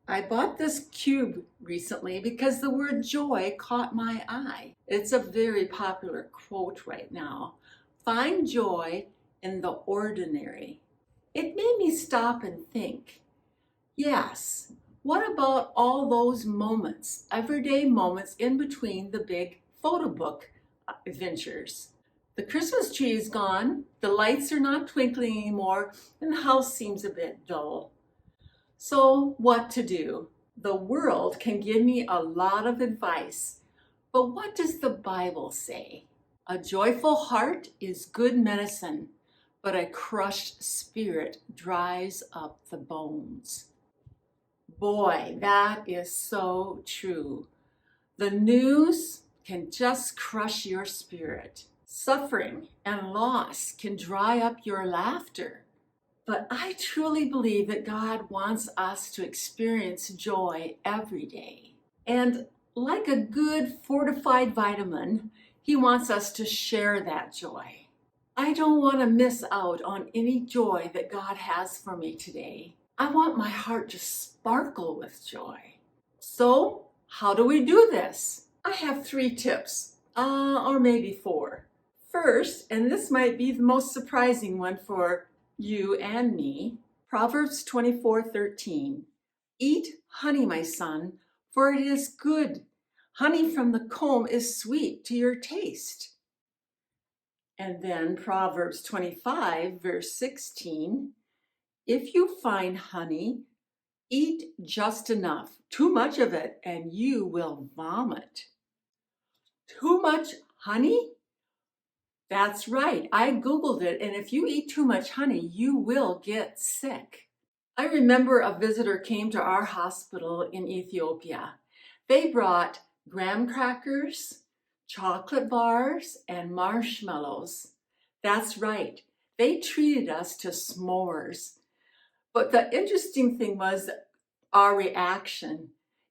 I bought this cube recently because the word joy caught my eye. It's a very popular quote right now. Find joy in the ordinary. It made me stop and think. Yes, what about all those moments, everyday moments in between the big photo book adventures? The Christmas tree is gone, the lights are not twinkling anymore, and the house seems a bit dull. So, what to do? The world can give me a lot of advice, but what does the Bible say? A joyful heart is good medicine, but a crushed spirit dries up the bones. Boy, that is so true. The news can just crush your spirit. Suffering and loss can dry up your laughter. But I truly believe that God wants us to experience joy every day. And like a good fortified vitamin, He wants us to share that joy. I don't want to miss out on any joy that God has for me today. I want my heart to sparkle with joy. So, how do we do this? I have 3 tips, or maybe 4. First, and this might be the most surprising one for you and me, Proverbs 24:13. Eat honey, my son, for it is good. Honey from the comb is sweet to your taste. And then Proverbs 25, verse 16. If you find honey, eat just enough, too much of it, and you will vomit. Too much honey? That's right. I Googled it, and if you eat too much honey, you will get sick. I remember a visitor came to our hospital in Ethiopia. They brought graham crackers, chocolate bars, and marshmallows. That's right. They treated us to s'mores. But the interesting thing was our reaction.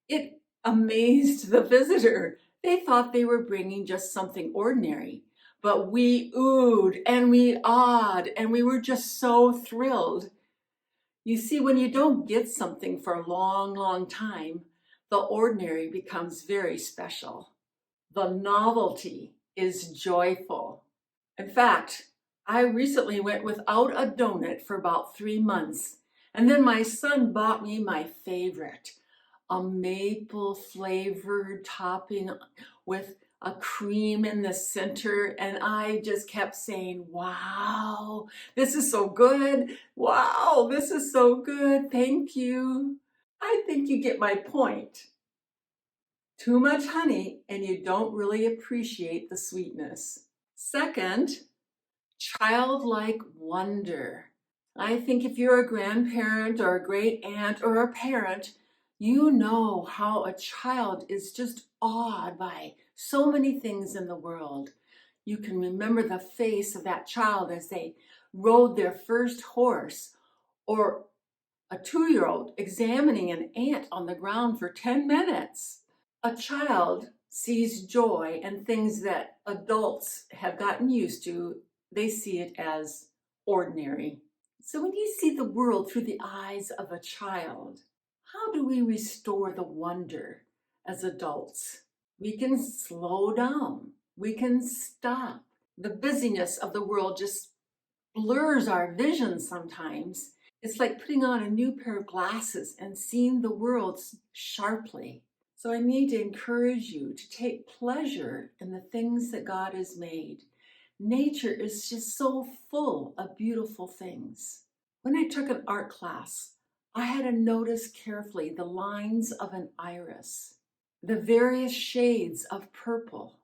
It amazed the visitor. They thought they were bringing just something ordinary, but we oohed and we awed and we were just so thrilled. You see, when you don't get something for a long, long time, the ordinary becomes very special. The novelty is joyful. In fact, I recently went without a donut for about 3 months. And then my son bought me my favorite, a maple flavored topping with a cream in the center. And I just kept saying, wow, this is so good. Wow, this is so good. Thank you. I think you get my point. Too much honey and you don't really appreciate the sweetness. Second, childlike wonder. I think if you're a grandparent or a great aunt or a parent, you know how a child is just awed by so many things in the world. You can remember the face of that child as they rode their first horse, or a 2-year-old examining an ant on the ground for 10 minutes. A child sees joy and things that adults have gotten used to. They see it as ordinary. So when you see the world through the eyes of a child, how do we restore the wonder as adults? We can slow down. We can stop. The busyness of the world just blurs our vision sometimes. It's like putting on a new pair of glasses and seeing the world sharply. So I need to encourage you to take pleasure in the things that God has made. Nature is just so full of beautiful things. When I took an art class, I had to notice carefully the lines of an iris, the various shades of purple,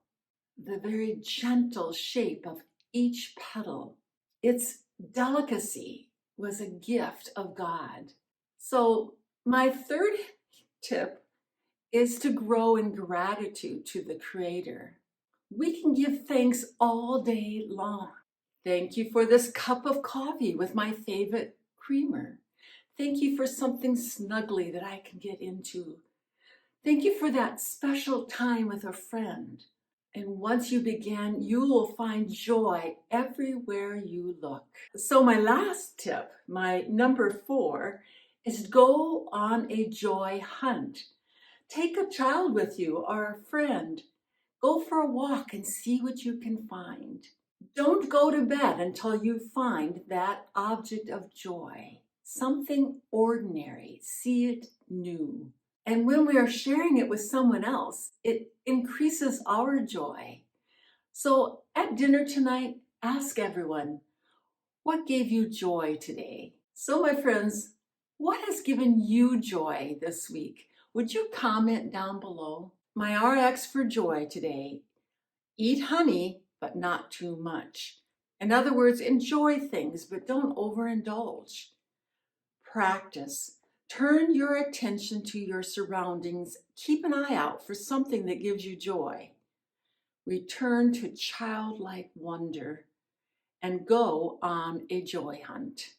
the very gentle shape of each petal. Its delicacy was a gift of God. So my third tip is to grow in gratitude to the Creator. We can give thanks all day long. Thank you for this cup of coffee with my favorite creamer. Thank you for something snuggly that I can get into. Thank you for that special time with a friend. And once you begin, you will find joy everywhere you look. So my last tip, my number 4, is go on a joy hunt. Take a child with you or a friend. Go for a walk and see what you can find. Don't go to bed until you find that object of joy, something ordinary. See it new. And when we are sharing it with someone else, it increases our joy. So at dinner tonight, ask everyone, what gave you joy today? So, my friends, what has given you joy this week? Would you comment down below? My RX for joy today: eat honey, but not too much. In other words, enjoy things, but don't overindulge. Practice. Turn your attention to your surroundings. Keep an eye out for something that gives you joy. Return to childlike wonder and go on a joy hunt.